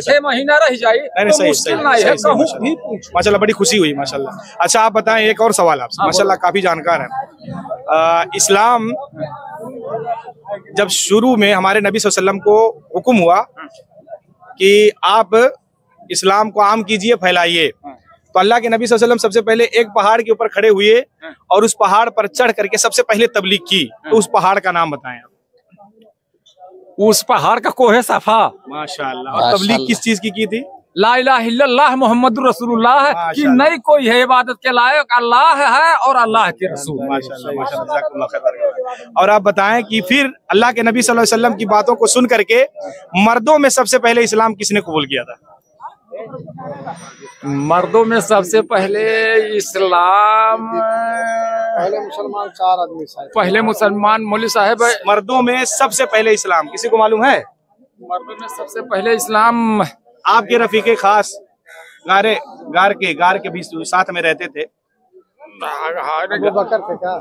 6 महीना रह जाए तो मुश्किल नहीं है, कहूँ भी पूछ। माशाल्लाह, बड़ी खुशी हुई माशाल्लाह। अच्छा आप बताएं, एक और सवाल आपसे, माशाल्लाह काफी जानकार है। इस्लाम जब शुरू में हमारे नबी सल्लल्लाहु अलैहि वसल्लम को हुक्म हुआ कि आप इस्लाम को आम कीजिए, फैलाइए, तो अल्लाह के नबी सल्लल्लाहु अलैहि वसल्लम सबसे पहले एक पहाड़ के ऊपर खड़े हुए और उस पहाड़ पर चढ़ करके सबसे पहले तबलीग की। तो उस पहाड़ का नाम बताएं आप। उस पहाड़ का कोहे सफा। माशाल्लाह। और तबलीग किस चीज की थी? ला इलाहा इल्लल्लाह मुहम्मदुर रसूलुल्लाह कि नहीं कोई है इबादत के लायक, अल्लाह है और अल्लाह के रसूल। माशाल्लाह माशाल्लाह, जज़ाकल्लाह खैर। और आप बताएं कि फिर अल्लाह के नबी सल्लल्लाहु अलैहि वसल्लम की बातों को सुन करके मर्दों में सबसे पहले इस्लाम किसने कबूल किया था? मर्दों में सबसे पहले इस्लाम पहले मुसलमान 4 आदमी साहब, पहले मुसलमान मौलवी साहब। मर्दों में सबसे पहले इस्लाम किसी को मालूम है? मर्दों में सबसे पहले इस्लाम आपके रफीके खास गार के भी साथ में रहते थे, अबू बकर थे क्या?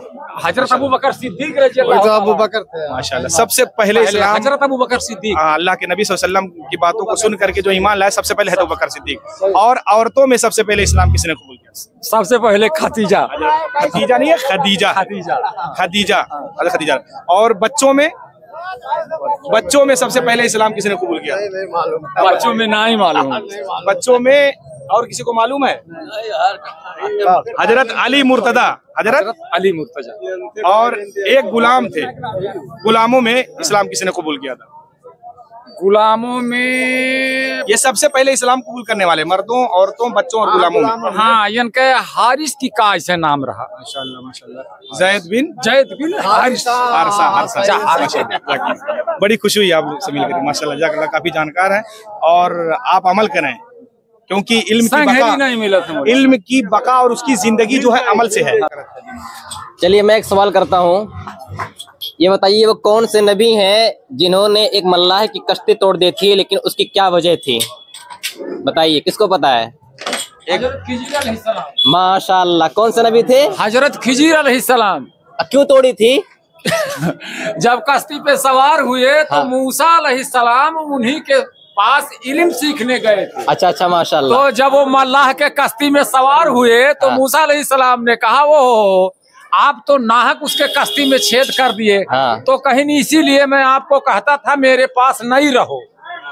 हजरत अबू बकर सिद्दीक रज़ियल्लाहु तो अबू बकर थे माशाल्लाह। सबसे पहले इस्लाम हजरत अबू बकर सिद्दीक। अल्लाह के नबी सल्लल्लाहु अलैहि वसल्लम की बातों को सुन करके जो ईमान लाए सबसे पहले है अबू बकर सिद्दीक। और औरतों में सबसे पहले इस्लाम किसने कबूल किया? सबसे पहले खदीजा। खदीजा नहीं है, खदीजा। खदीजा, खदीजा। और बच्चों में सबसे पहले इस्लाम किसने कबूल किया? नहीं मालूम, बच्चों में नहीं मालूम। बच्चों में और किसी को मालूम है? हजरत अली मुर्तजा। हजरत अली मुर्तजा। और एक गुलाम थे, गुलामों में इस्लाम किसने कबूल किया था? गुलामों में ये सबसे पहले इस्लाम कबूल करने वाले मर्दों, औरतों, बच्चों और गुलामों में। हाँ, इनके हारिस की काय से नाम रहा। माशाल्लाह माशाल्लाह। जैद बिन हारिस। हारसा। बड़ी खुशी हुई आप लोग से मिलकर माशाल्लाह, जज़ाकल्लाह। काफी जानकार हैं और आप अमल करें, क्योंकि इल्म की बका और उसकी जिंदगी जो है अमल से है। चलिए मैं एक सवाल करता हूँ, ये बताइए वो कौन से नबी हैं जिन्होंने एक मल्लाह की कश्ती तोड़ दी थी, लेकिन उसकी क्या वजह थी? बताइए, किसको पता है? माशाल्लाह, कौन से नबी थे? हजरत खिजीर अलैहिस्सलाम। क्यों तोड़ी थी? जब कश्ती पे सवार हुए तो मूसा अलैहिस्सलाम उन्हीं के पास इल्म सीखने गए थे। अच्छा माशाल्लाह। तो जब वो मल्लाह के कश्ती में सवार हुए तो मूसा अलैहिस्सलाम ने कहा वो आप तो नाहक उसके कश्ती में छेद कर दिए, तो कहीं नहीं, इसीलिए मैं आपको कहता था मेरे पास नहीं रहो,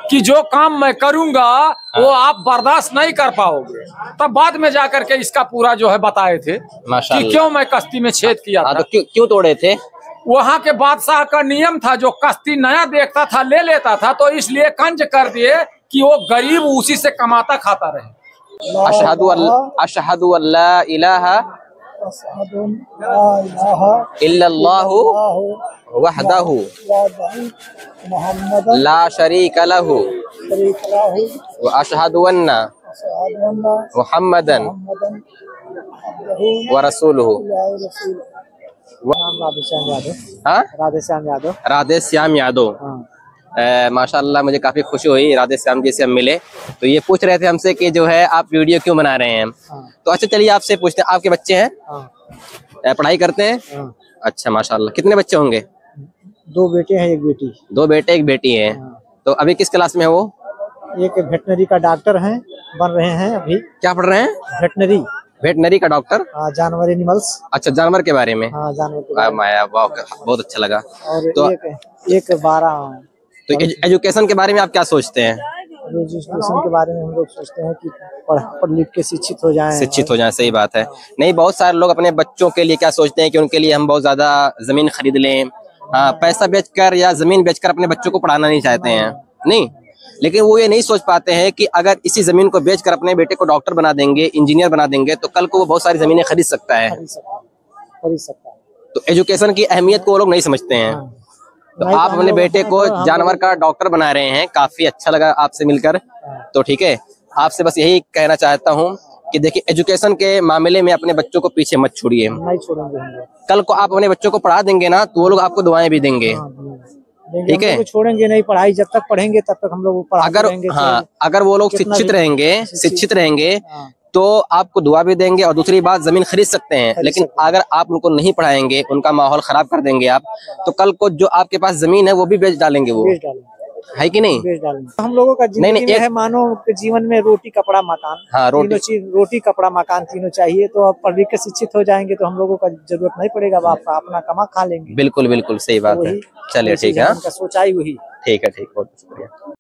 कि जो काम मैं करूंगा वो आप बर्दाश्त नहीं कर पाओगे। तब बाद में जाकर के इसका पूरा जो है बताए थे कि क्यों मैं कश्ती में छेद किया था। तो क्यों तोड़े थे? वहाँ के बादशाह का नियम था, जो कश्ती नया देखता था ले लेता था, तो इसलिए कंज कर दिए कि वो गरीब उसी से कमाता खाता रहे। अशहदु अल्ला इलाहा इल्लल्लाहु वहदहु ला शरीक लहु व अशहदु अन्ना मुहम्मदन व रसूलुहु। राधे श्याम यादव। माशाल्लाह, मुझे काफी खुशी हुई राधे श्याम जी से हम मिले। तो ये पूछ रहे थे हमसे कि जो है आप वीडियो क्यों बना रहे हैं। तो अच्छा चलिए आपसे पूछते हैं, आपके बच्चे हैं? पढ़ाई करते हैं? अच्छा माशाल्लाह। कितने बच्चे होंगे? 2 बेटे हैं, 1 बेटी। 2 बेटे 1 बेटी है। तो अभी किस क्लास में है वो? एक वेटनरी का डॉक्टर हैं, बन रहे हैं अभी। क्या पढ़ रहे हैं? वेटनरी का डॉक्टर। जानवर एनिमल्स। अच्छा, जानवर के बारे में। जानवर के बारे में। बहुत अच्छा लगा। और तो एक 12। तो एजुकेशन के बारे में आप क्या सोचते हैं? एजुकेशन के बारे में हम लोग सोचते हैं कि पढ़ लिख के शिक्षित हो जाएं। सही बात है। नहीं, बहुत सारे लोग अपने बच्चों के लिए क्या सोचते हैं कि उनके लिए हम बहुत ज्यादा जमीन खरीद लें, पैसा बेचकर या जमीन बेचकर अपने बच्चों को पढ़ाना नहीं चाहते हैं, नहीं, लेकिन वो ये नहीं सोच पाते हैं कि अगर इसी जमीन को बेचकर अपने बेटे को डॉक्टर बना देंगे, इंजीनियर बना देंगे, तो कल को वो बहुत सारी जमीनें खरीद सकता है। तो एजुकेशन की अहमियत को वो लोग नहीं समझते हैं। तो आप अपने बेटे को जानवर का डॉक्टर बना रहे हैं, काफी अच्छा लगा आपसे मिलकर। तो ठीक है, आपसे बस यही कहना चाहता हूँ कि देखिए, एजुकेशन के मामले में अपने बच्चों को पीछे मत छोड़िए। नहीं छोड़ेंगे। कल को आप अपने बच्चों को पढ़ा देंगे ना, तो वो लोग आपको दुआएं भी देंगे। ठीक है, छोड़ेंगे नहीं पढ़ाई, जब तक पढ़ेंगे तब तक हम लोग अगर वो लोग शिक्षित रहेंगे तो आपको दुआ भी देंगे, और दूसरी बात जमीन खरीद सकते हैं। लेकिन अगर आप उनको नहीं पढ़ाएंगे, उनका माहौल खराब कर देंगे आप, तो कल को जो आपके पास जमीन है वो भी बेच डालेंगे वो। है कि नहीं? बेच डालेंगे। हम लोगों का जिंदगी नहीं, में है मानव के जीवन में रोटी कपड़ा मकान, हाँ, तीनों चीज, रोटी कपड़ा मकान तीनों चाहिए। तो अब पढ़ लिख के शिक्षित हो जाएंगे तो हम लोगों का जरूरत नहीं पड़ेगा, आप अपना कमा खा लेंगे। बिल्कुल बिल्कुल सही बात है। चलिए ठीक है, उनका सोचाई वही। ठीक है, ठीक, बहुत शुक्रिया।